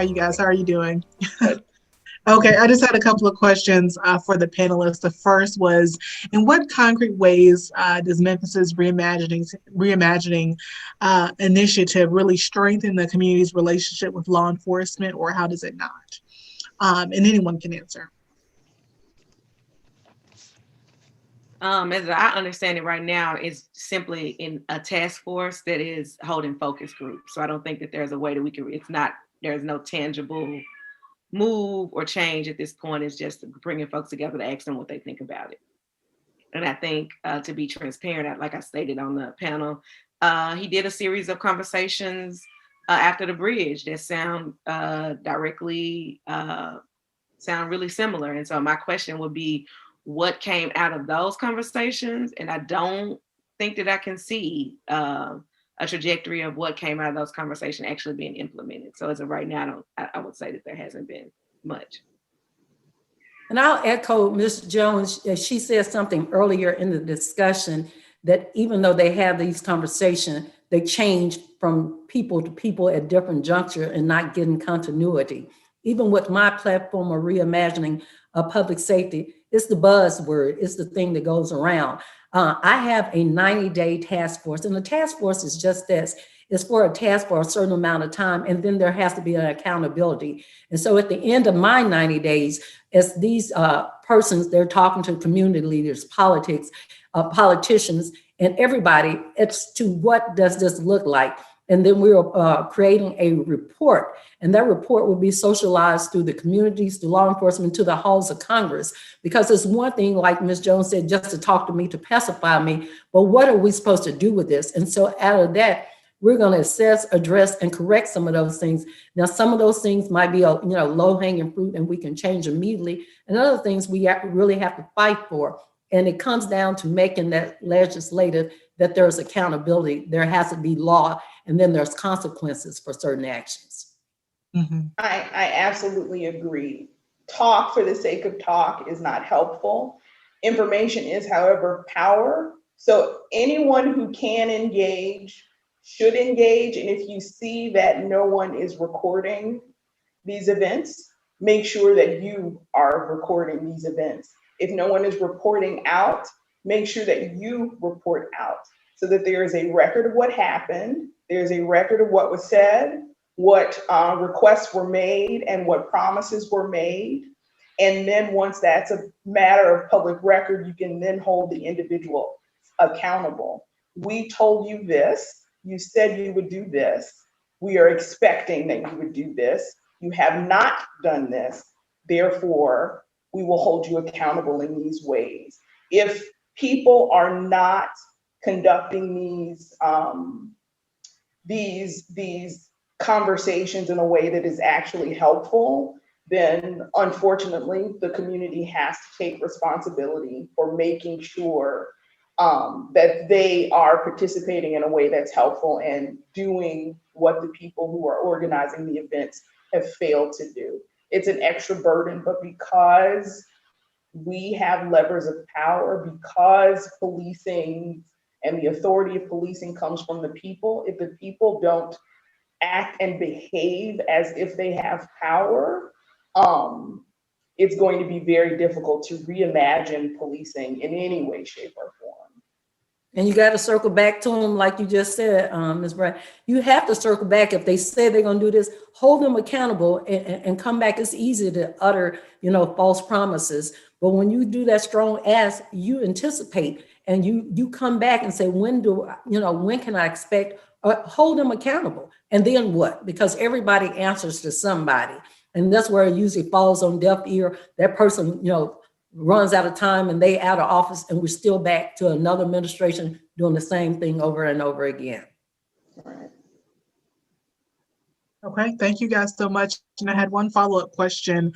you guys? How are you doing? Okay, I just had a couple of questions for the panelists. The first was, in what concrete ways does Memphis's reimagining initiative really strengthen the community's relationship with law enforcement, or how does it not? And anyone can answer. As I understand it right now, it's simply in a task force that is holding focus groups. So I don't think that there's a way that we can, there's no tangible move or change at this point. It's just bringing folks together to ask them what they think about it. And I think to be transparent, like I stated on the panel, he did a series of conversations after the bridge that sound really similar. And so my question would be, what came out of those conversations? And I don't think that I can see a trajectory of what came out of those conversations actually being implemented. So as of right now, I would say that there hasn't been much. And I'll echo Ms. Jones. She said something earlier in the discussion that even though they have these conversations, they change from people to people at different junctures and not getting continuity. Even with my platform of reimagining public safety, it's the buzzword, it's the thing that goes around. I have a 90-day task force, and the task force is just this. It's for a task for a certain amount of time, and then there has to be an accountability. And so at the end of my 90 days, as these persons, they're talking to community leaders, politicians, and everybody, it's to what does this look like? And then we're creating a report, and that report will be socialized through the communities, through law enforcement, to the halls of Congress. Because it's one thing, like Ms. Jones said, just to talk to me, to pacify me, but what are we supposed to do with this? And so out of that, we're going to assess, address, and correct some of those things. Now, some of those things might be, low-hanging fruit, and we can change immediately. And other things we really have to fight for. And it comes down to making that legislative that there's accountability, there has to be law, and then there's consequences for certain actions. Mm-hmm. I absolutely agree. Talk for the sake of talk is not helpful. Information is, however, power. So anyone who can engage should engage. And if you see that no one is recording these events, make sure that you are recording these events. If no one is reporting out, make sure that you report out so that there is a record of what happened, there's a record of what was said, what requests were made, and what promises were made. And then once that's a matter of public record, you can then hold the individual accountable. We told you this, you said you would do this, we are expecting that you would do this, you have not done this, therefore, we will hold you accountable in these ways. If people are not conducting these conversations in a way that is actually helpful, then unfortunately the community has to take responsibility for making sure that they are participating in a way that's helpful and doing what the people who are organizing the events have failed to do. It's an extra burden, but because we have levers of power, because policing and the authority of policing comes from the people, if the people don't act and behave as if they have power, it's going to be very difficult to reimagine policing in any way, shape, or form. And you got to circle back to them, like you just said, Ms. Brown. You have to circle back. If they say they're going to do this, hold them accountable and come back. It's easy to utter, false promises. But when you do that strong ask, you anticipate and you come back and say, when can I expect? Hold them accountable. And then what? Because everybody answers to somebody. And that's where it usually falls on deaf ear. That person, runs out of time and they out of office, and we're still back to another administration doing the same thing over and over again. Okay, thank you guys so much. And I had one follow-up question.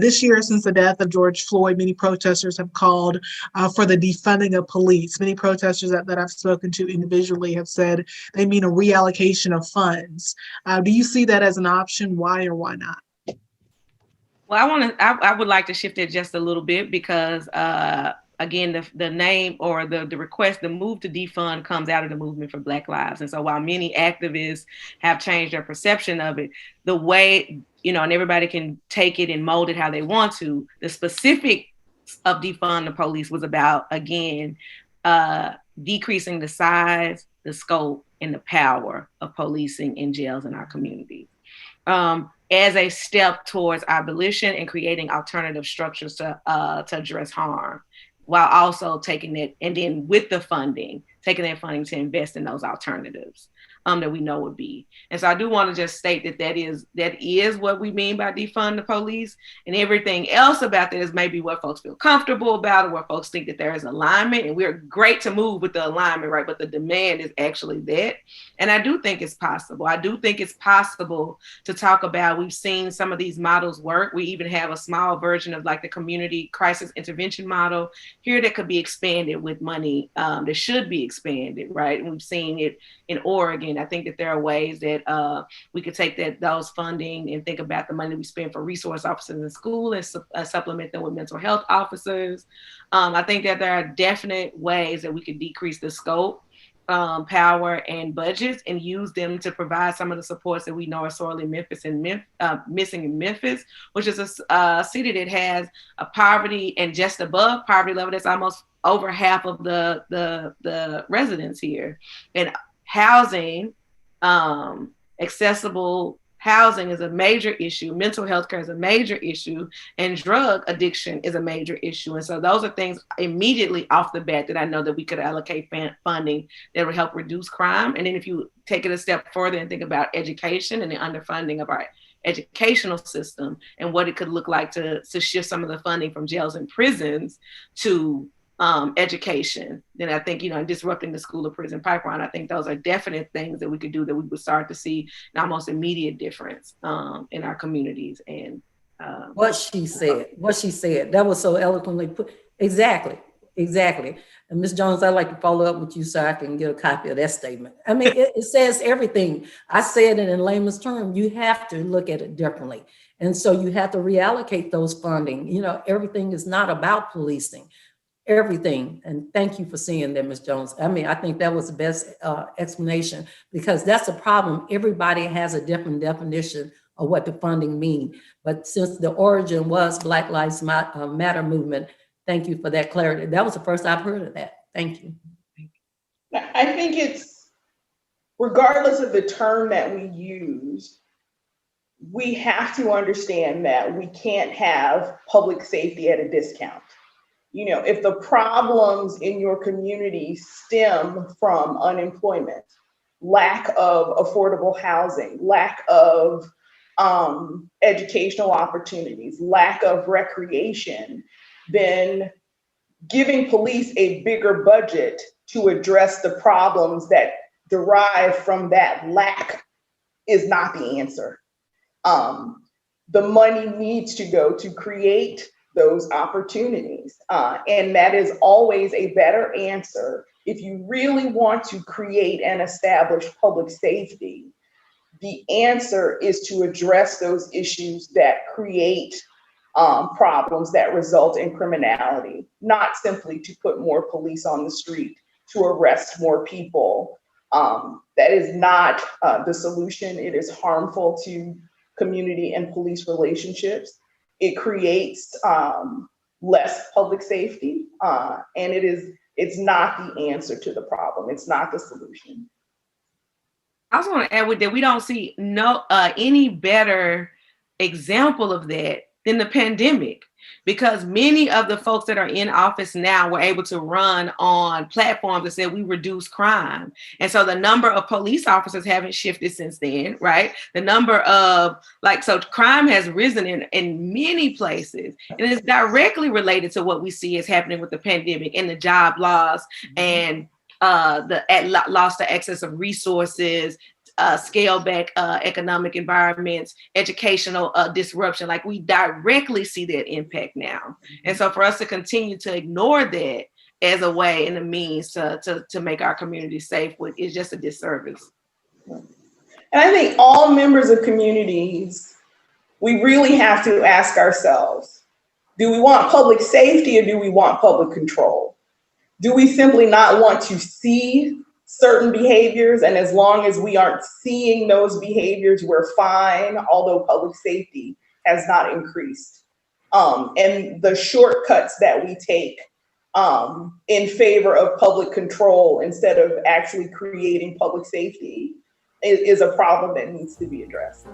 This year, since the death of George Floyd, many protesters have called for the defunding of police. Many protesters that I've spoken to individually have said they mean a reallocation of funds. Do you see that as an option? Why or why not? Well, I would like to shift it just a little bit because, again, the name or the request, the move to defund comes out of the movement for Black Lives. And so while many activists have changed their perception of it, the way and everybody can take it and mold it how they want to. The specifics of defund the police was about, again, decreasing the size, the scope, and the power of policing in jails in our communities, as a step towards abolition and creating alternative structures to address harm, while also taking it, and then with the funding, taking that funding to invest in those alternatives that we know would be. And so I do want to just state that is what we mean by defund the police, and everything else about that is maybe what folks feel comfortable about, or what folks think that there is alignment, and we're great to move with the alignment, right? But the demand is actually that. And I do think it's possible. I do think it's possible to talk about, we've seen some of these models work. We even have a small version of like the community crisis intervention model here that could be expanded with money that should be expanded, right? And we've seen it in Oregon. I think that there are ways that we could take those funding and think about the money we spend for resource officers in school and supplement them with mental health officers. I think that there are definite ways that we could decrease the scope, power, and budgets, and use them to provide some of the supports that we know are sorely missing in Memphis, which is a city that has a poverty and just above poverty level that's almost over half of the residents here. And housing, accessible housing is a major issue. Mental health care is a major issue, and drug addiction is a major issue. And so those are things immediately off the bat that I know that we could allocate funding that would help reduce crime. And then if you take it a step further and think about education and the underfunding of our educational system and what it could look like to shift some of the funding from jails and prisons to education, then I think, disrupting the school to prison pipeline, I think those are definite things that we could do, that we would start to see an almost immediate difference in our communities. And what she said, that was so eloquently put. Exactly. And Ms. Jones, I'd like to follow up with you so I can get a copy of that statement. I mean, it says everything. I said it in layman's terms. You have to look at it differently. And so you have to reallocate those funding. Everything is not about policing. Everything. And thank you for saying that, Ms. Jones. I mean, I think that was the best explanation, because that's the problem. Everybody has a different definition of what the funding means. But since the origin was Black Lives Matter movement, thank you for that clarity. That was the first I've heard of that. Thank you. I think it's, regardless of the term that we use, we have to understand that we can't have public safety at a discount. If the problems in your community stem from unemployment, lack of affordable housing, lack of educational opportunities, lack of recreation, then giving police a bigger budget to address the problems that derive from that lack is not the answer. The money needs to go to create those opportunities. And that is always a better answer. If you really want to create and establish public safety, the answer is to address those issues that create problems that result in criminality, not simply to put more police on the street to arrest more people. That is not the solution. It is harmful to community and police relationships. It creates less public safety, and it's not the answer to the problem. It's not the solution. I also want to add with that, we don't see any better example of that than the pandemic, because many of the folks that are in office now were able to run on platforms that said we reduce crime. And so the number of police officers haven't shifted since then, right? The number of so crime has risen in many places, and it's directly related to what we see is happening with the pandemic and the job loss and the loss to access of resources, scale back economic environments, educational disruption. Like, we directly see that impact now. And so for us to continue to ignore that as a way and a means to make our community safe is just a disservice. And I think all members of communities, we really have to ask ourselves, do we want public safety or do we want public control? Do we simply not want to see certain behaviors, and as long as we aren't seeing those behaviors, we're fine, although public safety has not increased. And the shortcuts that we take in favor of public control instead of actually creating public safety is a problem that needs to be addressed.